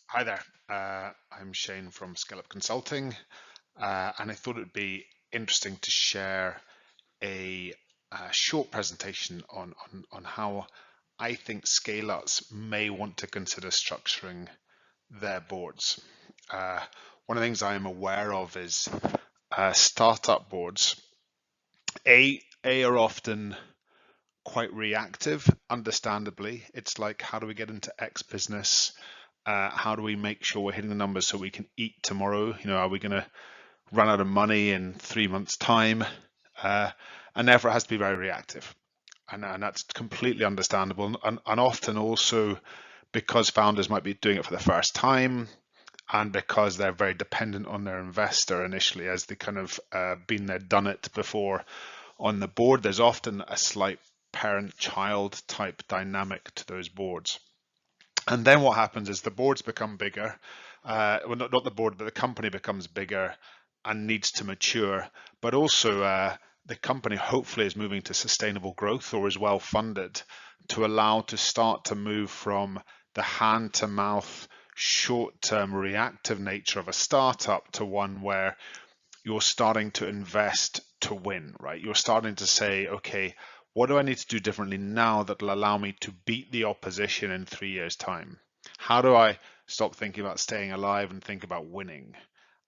Hi there. I'm Shane from Scale Up Consulting, and I thought it'd be interesting to share a short presentation on how I think scale-ups may want to consider structuring their boards. One of the things I am aware of is startup boards. A are often quite reactive, understandably. It's like, how do we get into X business? How do we make sure we're hitting the numbers so we can eat tomorrow? Are we going to run out of money in 3 months' time? And therefore, it has to be very reactive. And that's completely understandable. And often also because founders might be doing it for the first time and because they're very dependent on their investor initially, as they kind of been there, done it before on the board, there's often a slight parent-child type dynamic to those boards. And then what happens is the boards become bigger. Well, not the board, but the company becomes bigger and needs to mature. But also, the company hopefully is moving to sustainable growth or is well funded to allow to start to move from the hand to mouth, short term reactive nature of a startup to one where you're starting to invest to win, right? You're starting to say, okay, what do I need to do differently now that will allow me to beat the opposition in 3 years' time? How do I stop thinking about staying alive and think about winning?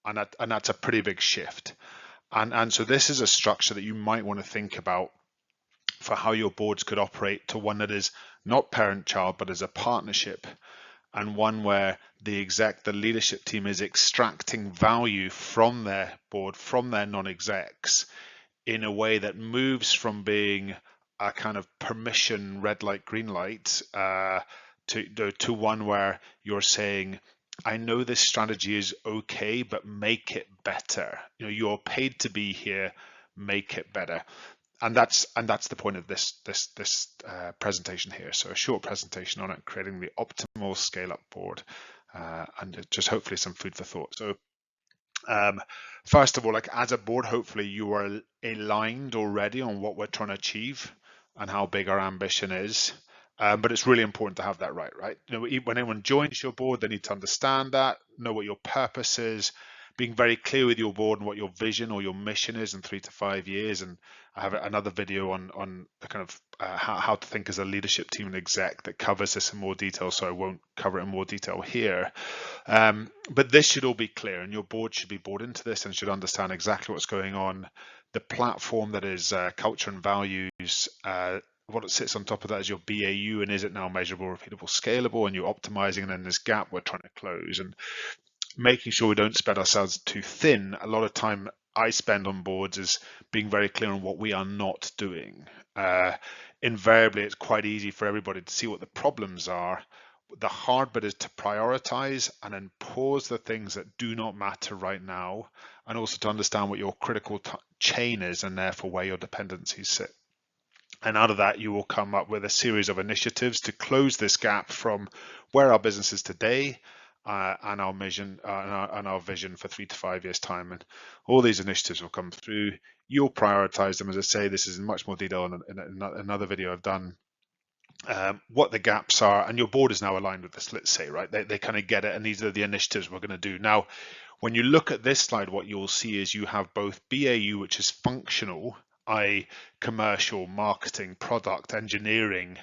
And that's a pretty big shift. And so this is a structure that you might want to think about for how your boards could operate to one that is not parent-child, but as a partnership, and one where the leadership team is extracting value from their board, from their non-execs, in a way that moves from being a kind of permission red light, green light, to one where you're saying, I know this strategy is okay, but make it better. You're paid to be here, make it better. And that's the point of this presentation here. So a short presentation on it, creating the optimal scale up board, and just hopefully some food for thought. So first of all, like as a board, hopefully you are aligned already on what we're trying to achieve and how big our ambition is. But it's really important to have that right? When anyone joins your board, they need to understand that, know what your purpose is, being very clear with your board and what your vision or your mission is in 3 to 5 years. And I have another video on the kind of how to think as a leadership team and exec that covers this in more detail, so I won't cover it in more detail here. But this should all be clear, and your board should be bought into this and should understand exactly what's going on. The platform that is culture and values, what it sits on top of that is your BAU, and is it now measurable, repeatable, scalable, and you're optimizing, and then this gap we're trying to close, and making sure we don't spread ourselves too thin. A lot of time I spend on boards is being very clear on what we are not doing. Invariably, it's quite easy for everybody to see what the problems are. The hard bit is to prioritize and then pause the things that do not matter right now, and also to understand what your critical chain is and therefore where your dependencies sit. And out of that, you will come up with a series of initiatives to close this gap from where our business is today and our vision for 3 to 5 years time. And all these initiatives will come through. You'll prioritize them. As I say, this is in much more detail in another video I've done. What the gaps are, and your board is now aligned with this, let's say, right? They kind of get it, and these are the initiatives we're going to do. Now, when you look at this slide, what you'll see is you have both BAU, which is functional, i.e. commercial, marketing, product, engineering,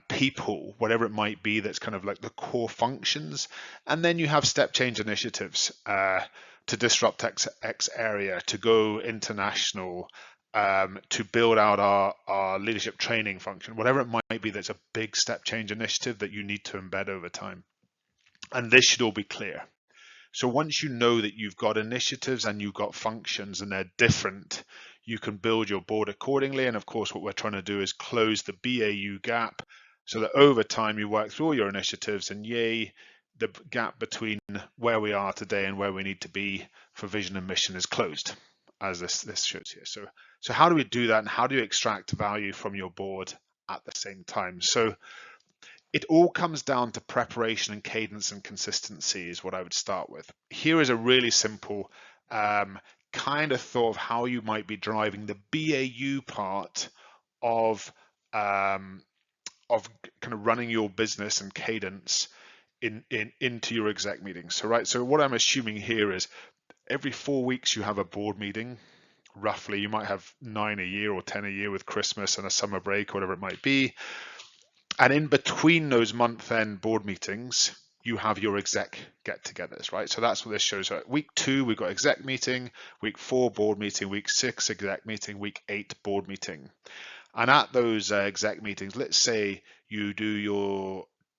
people, whatever it might be, that's kind of like the core functions. And then you have step change initiatives to disrupt X area, to go international, to build out our leadership training function, whatever it might be, that's a big step change initiative that you need to embed over time. And this should all be clear. So once you know that you've got initiatives and you've got functions and they're different, you can build your board accordingly. And of course, what we're trying to do is close the BAU gap so that over time you work through all your initiatives, and yay, the gap between where we are today and where we need to be for vision and mission is closed, as this shows here. So how do we do that, and how do you extract value from your board at the same time? So it all comes down to preparation and cadence and consistency is what I would start with. Here is a really simple kind of thought of how you might be driving the BAU part of kind of running your business and cadence into your exec meetings. So what I'm assuming here is every 4 weeks you have a board meeting. Roughly, you might have 9 a year or 10 a year with Christmas and a summer break, or whatever it might be. And in between those month-end board meetings, you have your exec get-togethers, right? So that's what this shows. So week 2, we've got exec meeting. Week 4, board meeting. Week 6, exec meeting. Week 8, board meeting. And at those exec meetings, let's say you do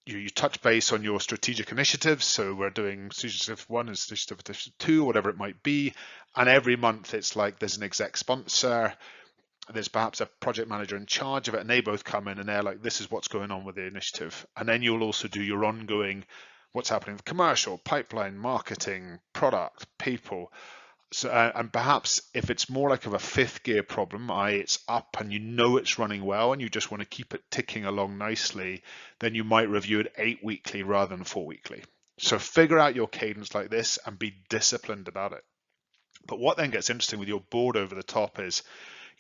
you touch base on your strategic initiatives. So we're doing initiative 1 and initiative 2, whatever it might be. And every month it's like there's an exec sponsor. There's perhaps a project manager in charge of it, and they both come in and they're like, this is what's going on with the initiative. And then you'll also do your ongoing, what's happening with commercial, pipeline, marketing, product, people. So, and perhaps if it's more like of a 5th gear problem, it's up and you know it's running well and you just want to keep it ticking along nicely, then you might review it 8 weekly rather than 4 weekly. So figure out your cadence like this and be disciplined about it. But what then gets interesting with your board over the top is,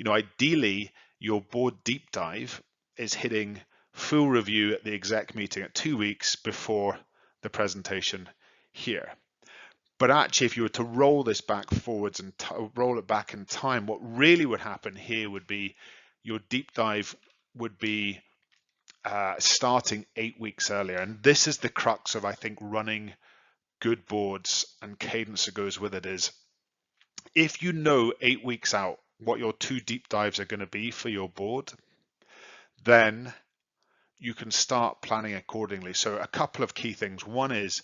ideally your board deep dive is hitting full review at the exec meeting at 2 weeks before the presentation here. But actually, if you were to roll this back forwards and roll it back in time, what really would happen here would be your deep dive would be starting 8 weeks earlier. And this is the crux of, I think, running good boards and cadence that goes with it is, if you know 8 weeks out what your 2 deep dives are going to be for your board, then you can start planning accordingly. So a couple of key things. One is,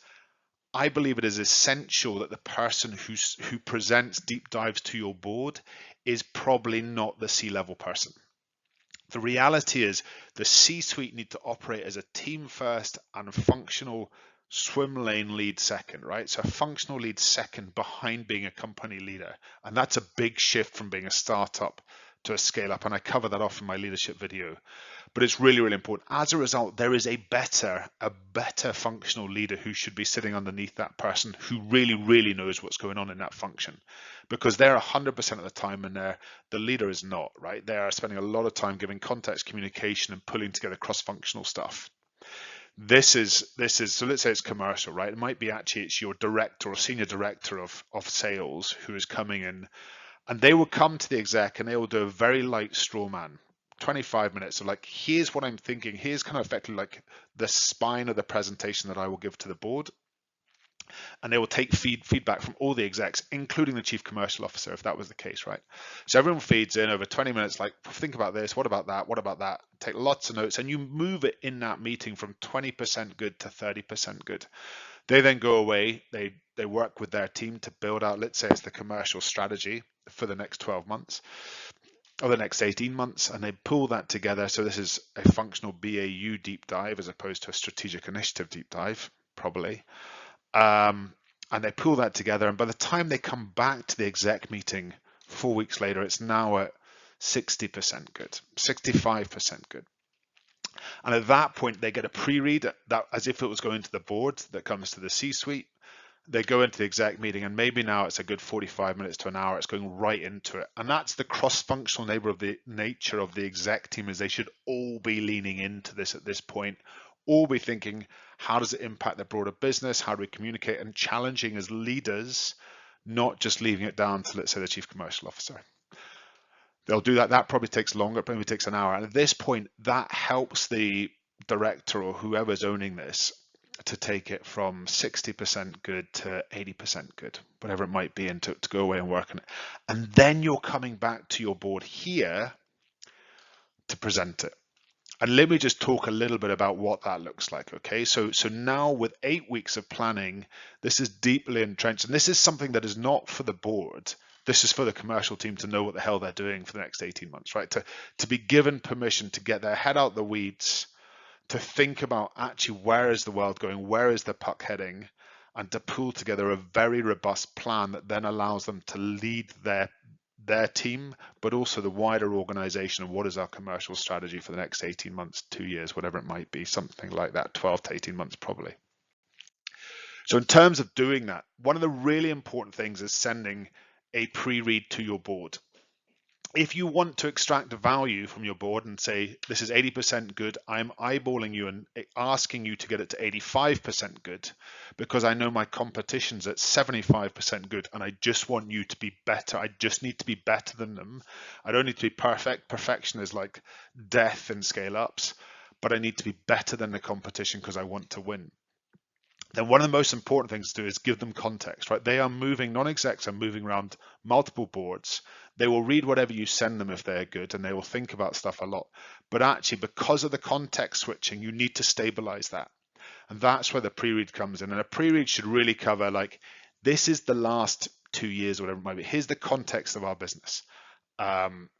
I believe it is essential that the person who presents deep dives to your board is probably not the C-level person. The reality is the C-suite need to operate as a team first and a functional swim lane lead second, right? So a functional lead second behind being a company leader. And that's a big shift from being a startup to a scale up. And I cover that off in my leadership video. But it's really, really important. As a result, there is a better functional leader who should be sitting underneath that person who really, really knows what's going on in that function, because they're 100% of the time and the leader is not, right? They are spending a lot of time giving context, communication, and pulling together cross-functional stuff. This is so let's say it's commercial, right? It might be actually it's your director or senior director of sales who is coming in, and they will come to the exec and they will do a very light straw man. 25 minutes of like, here's what I'm thinking. Here's kind of effectively like the spine of the presentation that I will give to the board. And they will take feedback from all the execs, including the chief commercial officer, if that was the case, right? So everyone feeds in over 20 minutes, like, think about this, what about that, what about that? Take lots of notes, and you move it in that meeting from 20% good to 30% good. They then go away, they work with their team to build out, let's say it's the commercial strategy for the next 12 months. Or the next 18 months, and they pull that together. So this is a functional BAU deep dive as opposed to a strategic initiative deep dive, probably. And they pull that together, and by the time they come back to the exec meeting 4 weeks later, it's now at 60% good, 65% good. And at that point, they get a pre-read that as if it was going to the board that comes to the C-suite. They go into the exec meeting, and maybe now it's a good 45 minutes to an hour. It's going right into it. And that's the cross-functional nature of the exec team, is they should all be leaning into this at this point, all be thinking, how does it impact the broader business? How do we communicate? And challenging as leaders, not just leaving it down to, let's say, the chief commercial officer. They'll do that. That probably takes longer, probably takes an hour. And at this point, that helps the director or whoever's owning this to take it from 60% good to 80% good, whatever it might be, and to go away and work on it. And then you're coming back to your board here to present it. And let me just talk a little bit about what that looks like, okay? So now with 8 weeks of planning, this is deeply entrenched, and this is something that is not for the board. This is for the commercial team to know what the hell they're doing for the next 18 months, right? To be given permission to get their head out the weeds, to think about actually where is the world going, where is the puck heading, and to pull together a very robust plan that then allows them to lead their team, but also the wider organization of what is our commercial strategy for the next 18 months, 2 years, whatever it might be, something like that, 12 to 18 months probably. So in terms of doing that, one of the really important things is sending a pre-read to your board. If you want to extract value from your board and say, this is 80% good, I'm eyeballing you and asking you to get it to 85% good because I know my competition's at 75% good and I just want you to be better. I just need to be better than them. I don't need to be perfect. Perfection is like death in scale ups, but I need to be better than the competition because I want to win. Then one of the most important things to do is give them context, right? They are moving, non-execs are moving around multiple boards. They will read whatever you send them if they're good, and they will think about stuff a lot. But actually, because of the context switching, you need to stabilize that. And that's where the pre-read comes in. And a pre-read should really cover, like, this is the last 2 years, or whatever it might be. Here's the context of our business.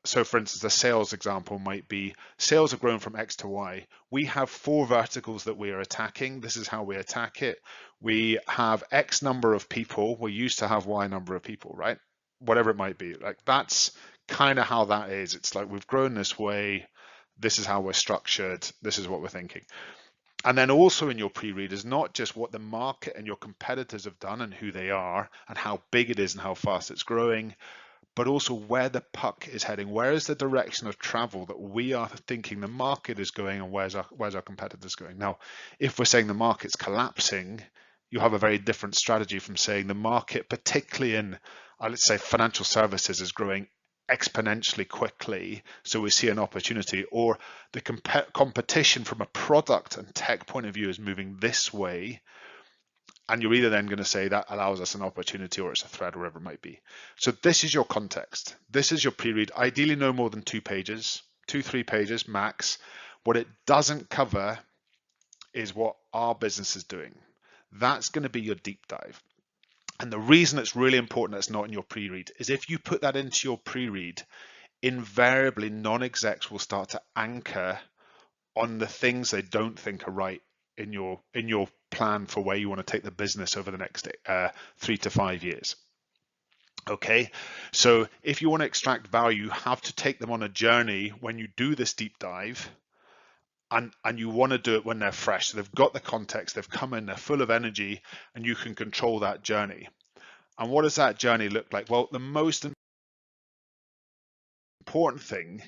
So for instance, a sales example might be sales have grown from X to Y. We have 4 verticals that we are attacking. This is how we attack it. We have X number of people. We used to have Y number of people, right? Whatever it might be. Like that's kind of how that is. It's like we've grown this way. This is how we're structured. This is what we're thinking. And then also in your pre-read is not just what the market and your competitors have done and who they are and how big it is and how fast it's growing, but also where the puck is heading. Where is the direction of travel that we are thinking the market is going, and where's our competitors going? Now, if we're saying the market's collapsing, you have a very different strategy from saying the market, particularly in, let's say, financial services, is growing exponentially quickly, so we see an opportunity, or the competition from a product and tech point of view is moving this way. And you're either then going to say that allows us an opportunity or it's a threat, or whatever it might be. So this is your context. This is your pre-read. Ideally no more than 2 pages, 2-3 pages max. What it doesn't cover is what our business is doing. That's going to be your deep dive. And the reason it's really important that's not in your pre-read is if you put that into your pre-read, invariably non-execs will start to anchor on the things they don't think are right in your plan for where you want to take the business over the next 3 to 5 years. Okay, so if you want to extract value, you have to take them on a journey when you do this deep dive, and you want to do it when they're fresh. So they've got the context, they've come in, they're full of energy, and you can control that journey. And what does that journey look like? Well, the most important thing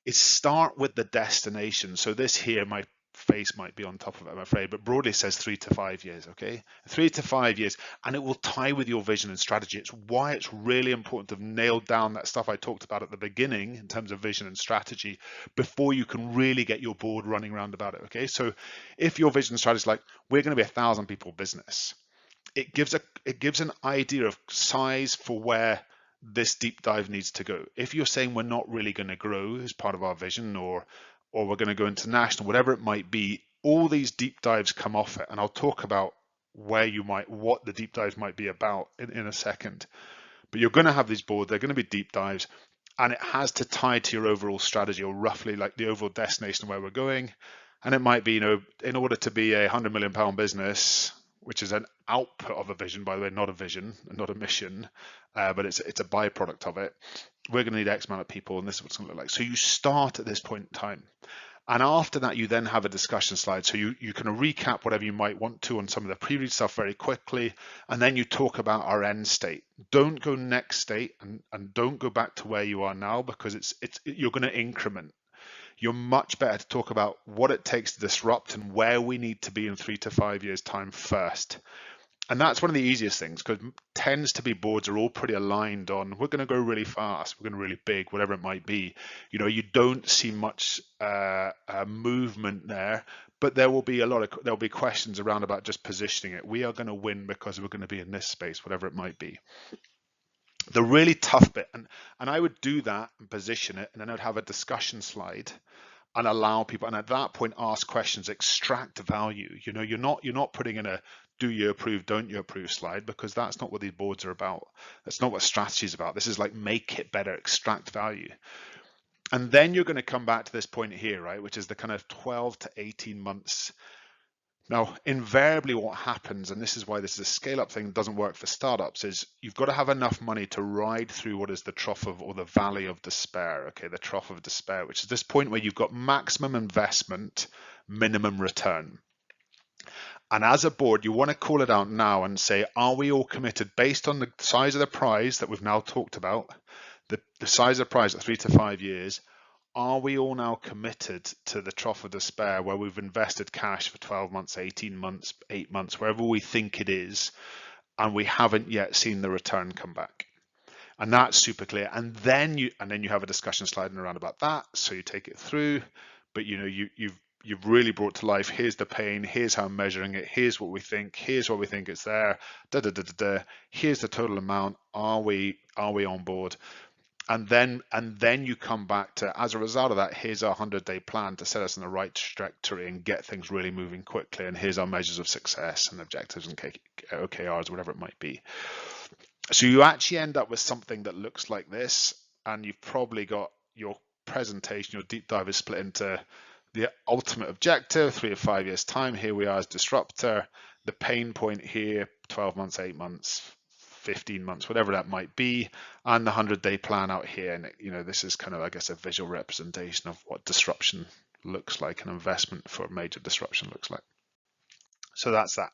is start with the destination. So this here, my face might be on top of it, I'm afraid, but broadly says 3 to 5 years, okay? 3 to 5 years, and it will tie with your vision and strategy. It's why it's really important to nail down that stuff I talked about at the beginning in terms of vision and strategy before you can really get your board running around about it, okay? So if your vision and strategy is like, we're going to be 1,000 people business, it gives an idea of size for where this deep dive needs to go. If you're saying we're not really going to grow as part of our vision, or we're going to go international, whatever it might be, all these deep dives come off it. And I'll talk about what the deep dives might be about in a second. But you're going to have these boards, they're going to be deep dives, and it has to tie to your overall strategy, or roughly like the overall destination where we're going. And it might be, in order to be a £100 million business, which is an output of a vision, by the way, not a vision, not a mission, but it's a byproduct of it. We're going to need X amount of people, and this is what it's going to look like. So you start at this point in time. And after that, you then have a discussion slide. So you can recap whatever you might want to on some of the pre-read stuff very quickly. And then you talk about our end state. Don't go next state, and don't go back to where you are now, because you're going to increment. You're much better to talk about what it takes to disrupt and where we need to be in 3 to 5 years time first. And that's one of the easiest things, because tends to be boards are all pretty aligned on, we're going to go really fast, we're going to really big, whatever it might be. You don't see much movement there, but there'll be questions around about just positioning it. We are going to win because we're going to be in this space, whatever it might be. The really tough bit, and I would do that and position it, and then I'd have a discussion slide and allow people, and at that point ask questions, extract value. You're not putting in a do you approve, don't you approve slide, because that's not what these boards are about. That's not what strategy is about. This is like make it better, extract value. And then you're going to come back to this point here, right, which is the kind of 12 to 18 months. Now, invariably what happens, and this is why this is a scale-up thing that doesn't work for startups, is you've got to have enough money to ride through what is the trough of, or the valley of despair, okay, the trough of despair, which is this point where you've got maximum investment, minimum return. And as a board, you want to call it out now and say, are we all committed based on the size of the prize that we've now talked about, the size of prize at 3 to 5 years. Are we all now committed to the trough of despair where we've invested cash for 12 months, 18 months, 8 months, wherever we think it is, and we haven't yet seen the return come back? And that's super clear. And then you have a discussion sliding around about that. So you take it through, but you've really brought to life, here's the pain, here's how I'm measuring it, here's what we think, here's what we think it's there, here's the total amount, are we on board? And then you come back to, as a result of that, here's our 100-day plan to set us in the right trajectory and get things really moving quickly, and here's our measures of success and objectives and OKRs, whatever it might be. So you actually end up with something that looks like this, and you've probably got your presentation, your deep dive is split into the ultimate objective, 3 to 5 years time. Here we are as disruptor, the pain point here, 12 months, 8 months, 15 months, whatever that might be, and the 100-day plan out here. And this is kind of, I guess, a visual representation of what disruption looks like, an investment for major disruption looks like. So that's that.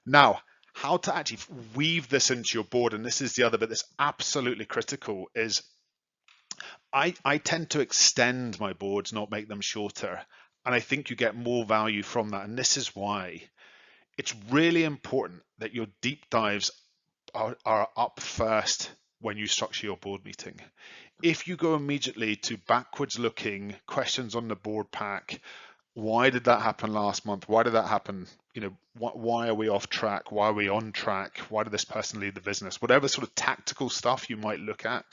Now, how to actually weave this into your board, and this is the other bit that's absolutely critical, is I tend to extend my boards, not make them shorter. And I think you get more value from that. And this is why it's really important that your deep dives are up first when you structure your board meeting. If you go immediately to backwards looking questions on the board pack, why did that happen last month? Why did that happen? Why are we off track? Why are we on track? Why did this person leave the business? Whatever sort of tactical stuff you might look at,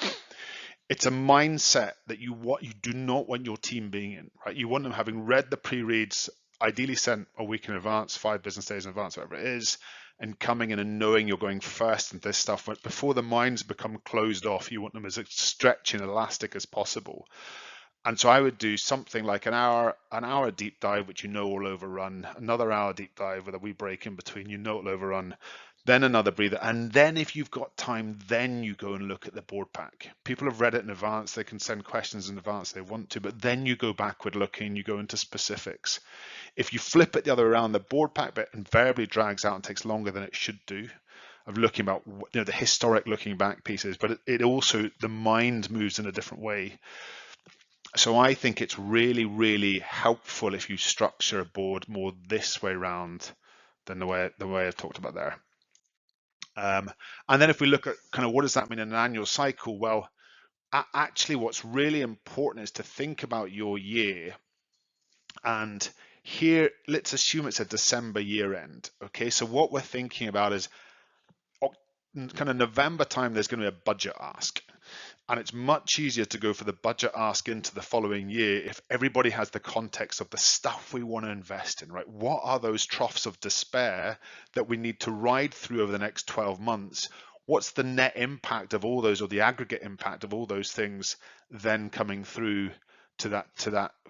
it's a mindset that you do not want your team being in, right? You want them having read the pre-reads, ideally sent a week in advance, 5 business days in advance, whatever it is, and coming in and knowing you're going first into this stuff. But before the minds become closed off, you want them as stretchy and elastic as possible. And so I would do something like an hour deep dive, which will overrun, another hour deep dive with a wee break in between, it'll overrun, then another breather. And then if you've got time, then you go and look at the board pack. People have read it in advance, they can send questions in advance if they want to, but then you go backward looking, you go into specifics. If you flip it the other way around, the board pack bit invariably drags out and takes longer than it should do, of looking about the historic looking back pieces, but it also, the mind moves in a different way. So I think it's really, really helpful if you structure a board more this way around than the way I've talked about there. And then if we look at kind of what does that mean in an annual cycle? Well, actually what's really important is to think about your year. And here, let's assume it's a December year end. Okay, so what we're thinking about is kind of November time, there's going to be a budget ask. And it's much easier to go for the budget ask into the following year if everybody has the context of the stuff we want to invest in, right? What are those troughs of despair that we need to ride through over the next 12 months? What's the net impact of all those, or the aggregate impact of all those things then coming through to that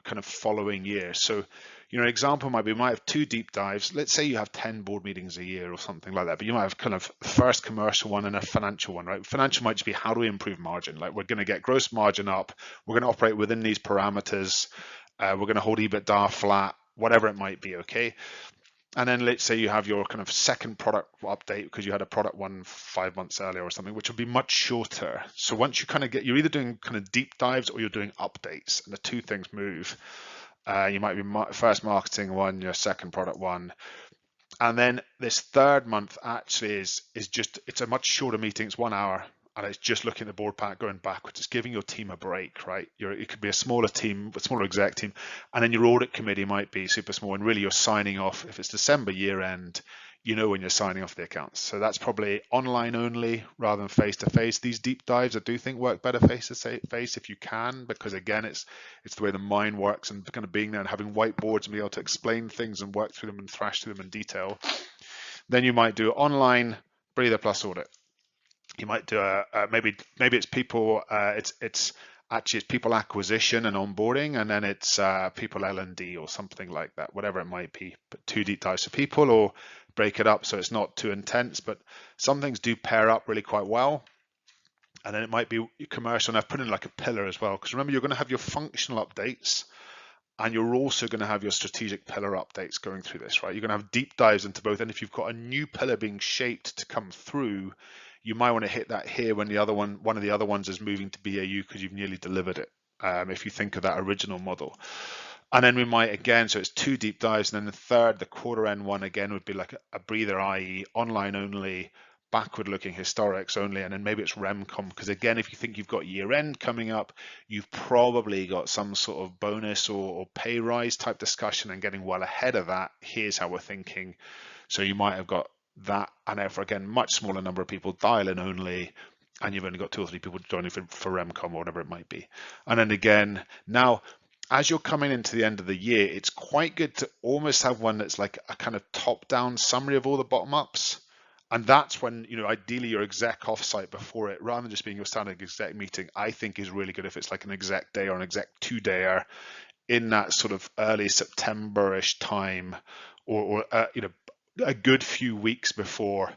kind of following year? So, an example might be, you might have 2 deep dives. Let's say you have 10 board meetings a year or something like that, but you might have kind of first commercial one and a financial one, right? Financial might just be, how do we improve margin? Like, we're going to get gross margin up. We're going to operate within these parameters. We're going to hold EBITDA flat, whatever it might be, okay? And then let's say you have your kind of second product update because you had a product one 5 months earlier or something, which will be much shorter. So once you kind of you're either doing kind of deep dives or you're doing updates, and the 2 things move. You might be first marketing one, your second product one. And then this 3rd month actually is just, it's a much shorter meeting. It's 1 hour. And it's just looking at the board pack, going backwards. It's giving your team a break, right? It could be a smaller team, a smaller exec team, and then your audit committee might be super small. And really, you're signing off. If it's December year end, when you're signing off the accounts. So that's probably online only rather than face to face. These deep dives, I do think, work better face to face if you can, because again, it's the way the mind works, and kind of being there and having whiteboards and be able to explain things and work through them and thrash through them in detail. Then you might do online breather plus audit. You might do maybe it's people, it's people acquisition and onboarding, and then it's people L&D or something like that, whatever it might be. But 2 deep dives of people, or break it up so it's not too intense. But some things do pair up really quite well. And then it might be commercial, and I've put in like a pillar as well, because remember, you're going to have your functional updates, and you're also going to have your strategic pillar updates going through this, right? You're going to have deep dives into both. And if you've got a new pillar being shaped to come through, you might want to hit that here when one of the other ones is moving to BAU because you've nearly delivered it. If you think of that original model. And then we might again, so it's 2 deep dives, and then the third, the quarter end one again would be like a breather, i.e. online only, backward looking historics only, and then maybe it's REMCOM, because again, if you think you've got year end coming up, you've probably got some sort of bonus or pay rise type discussion, and getting well ahead of that, here's how we're thinking. So you might have got that, and therefore again, much smaller number of people, dial in only, and you've only got 2 or 3 people joining for REMCOM or whatever it might be. And then again, now as you're coming into the end of the year, it's quite good to almost have one that's like a kind of top-down summary of all the bottom-ups. And that's when, ideally your exec offsite before it, rather than just being your standard exec meeting, I think is really good if it's like an exec day or an exec 2-dayer in that sort of early September-ish time, or a good few weeks before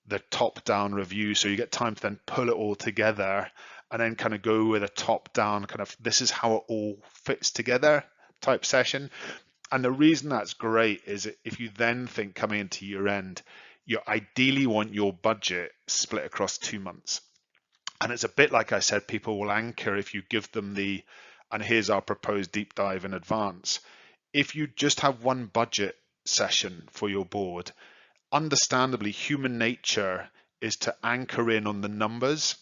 the top-down review, so you get time to then pull it all together and then kind of go with a top-down kind of this is how it all fits together type session. And the reason that's great is if you then think coming into year end, you ideally want your budget split across 2 months. And it's a bit like I said, people will anchor if you give them and here's our proposed deep dive in advance. If you just have one budget session for your board, understandably, human nature is to anchor in on the numbers.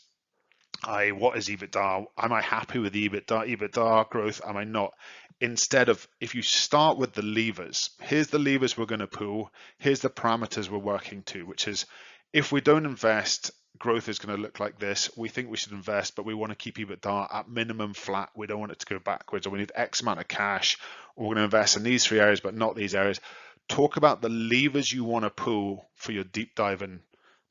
What is EBITDA? Am I happy with EBITDA growth? Am I not? Instead of, if you start with the levers, here's the levers we're going to pull, here's the parameters we're working to, which is if we don't invest, growth is going to look like this. We think we should invest, but we want to keep EBITDA at minimum flat. We don't want it to go backwards, or we need X amount of cash, or we're going to invest in these 3 areas, but not these areas. Talk about the levers you want to pull for your deep dive in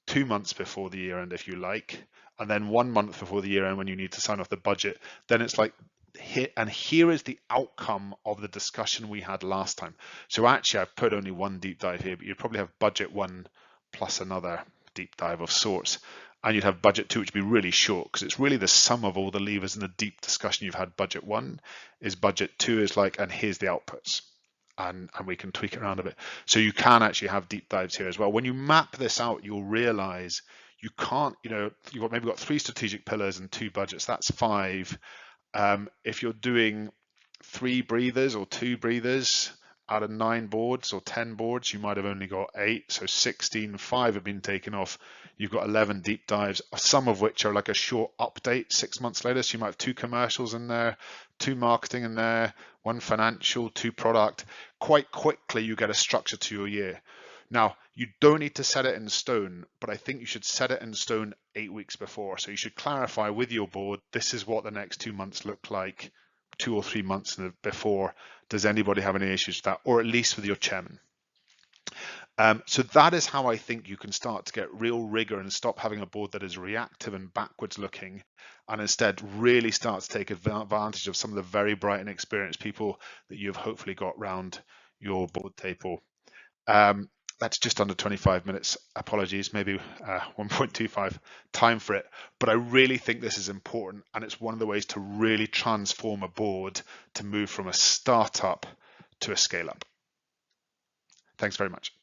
2 months before the year end, if you like, and then 1 month before the year end when you need to sign off the budget. Then it's like, here is the outcome of the discussion we had last time. So actually, I've put only one deep dive here, but you'd probably have budget 1 plus another deep dive of sorts. And you'd have budget 2, which would be really short because it's really the sum of all the levers in the deep discussion you've had. Budget 1 is budget 2 is like, and here's the outputs. And we can tweak it around a bit. So you can actually have deep dives here as well. When you map this out, you'll realize you can't, you've maybe got 3 strategic pillars and 2 budgets. That's 5. If you're doing 3 breathers or 2 breathers out of 9 boards or 10 boards, you might have only got 8. So 16, 5 have been taken off. You've got 11 deep dives, some of which are like a short update 6 months later. So you might have 2 commercials in there, 2 marketing in there, 1 financial, 2 product. Quite quickly, you get a structure to your year. Now, you don't need to set it in stone, but I think you should set it in stone 8 weeks before. So you should clarify with your board, this is what the next 2 months look like, 2 or 3 months before. Does anybody have any issues with that? Or at least with your chairman. So that is how I think you can start to get real rigor and stop having a board that is reactive and backwards looking, and instead really start to take advantage of some of the very bright and experienced people that you've hopefully got round your board table. That's just under 25 minutes. Apologies, maybe 1.25 time for it. But I really think this is important, and it's one of the ways to really transform a board to move from a startup to a scale up. Thanks very much.